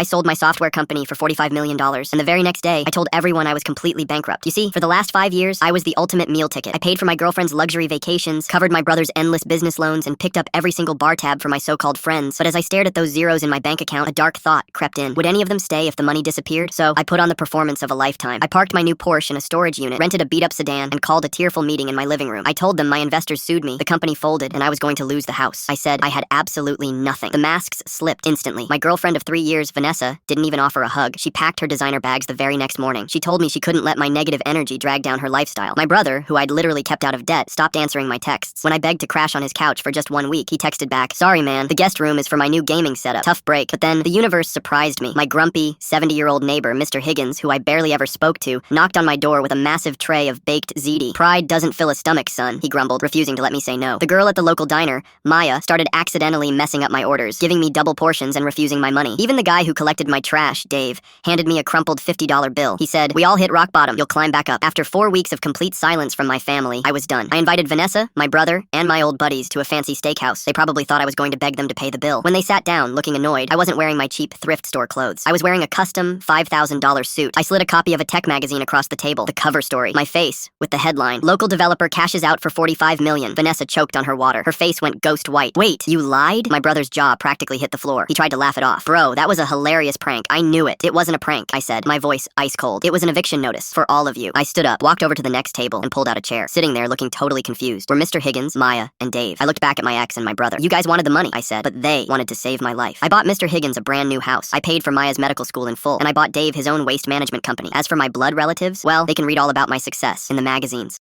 I sold my software company for $45 million, and the very next day, I told everyone I was completely bankrupt. You see, for the last 5 years, I was the ultimate meal ticket. I paid for my girlfriend's luxury vacations, covered my brother's endless business loans, and picked up every single bar tab for my so-called friends. But as I stared at those zeros in my bank account, a dark thought crept in. Would any of them stay if the money disappeared? So I put on the performance of a lifetime. I parked my new Porsche in a storage unit, rented a beat-up sedan, and called a tearful meeting in my living room. I told them my investors sued me, the company folded, and I was going to lose the house. I said I had absolutely nothing. The masks slipped instantly. My girlfriend of 3 years, Vanessa, didn't even offer a hug. She packed her designer bags the very next morning. She told me she couldn't let my negative energy drag down her lifestyle. My brother, who I'd literally kept out of debt, stopped answering my texts. When I begged to crash on his couch for just 1 week, he texted back, "Sorry man, the guest room is for my new gaming setup. Tough break." But then, the universe surprised me. My grumpy, 70-year-old neighbor, Mr. Higgins, who I barely ever spoke to, knocked on my door with a massive tray of baked ziti. "Pride doesn't fill a stomach, son," he grumbled, refusing to let me say no. The girl at the local diner, Maya, started accidentally messing up my orders, giving me double portions and refusing my money. Even the guy who collected my trash, Dave, handed me a crumpled $50 bill. He said, "We all hit rock bottom. You'll climb back up." After 4 weeks of complete silence from my family, I was done. I invited Vanessa, my brother, and my old buddies to a fancy steakhouse. They probably thought I was going to beg them to pay the bill. When they sat down, looking annoyed, I wasn't wearing my cheap thrift store clothes. I was wearing a custom $5,000 suit. I slid a copy of a tech magazine across the table. The cover story. My face, with the headline, "Local developer cashes out for $45 million. Vanessa choked on her water. Her face went ghost white. "Wait, you lied?" My brother's jaw practically hit the floor. He tried to laugh it off. "Bro, that was a hilarious prank. I knew it. It wasn't a prank," I said, my voice ice cold. "It was an eviction notice for all of you." I stood up, walked over to the next table, and pulled out a chair. Sitting there, looking totally confused, were Mr. Higgins, Maya, and Dave. I looked back at my ex and my brother. "You guys wanted the money," I said, "but they wanted to save my life." I bought Mr. Higgins a brand new house. I paid for Maya's medical school in full, and I bought Dave his own waste management company. As for my blood relatives, well, they can read all about my success in the magazines.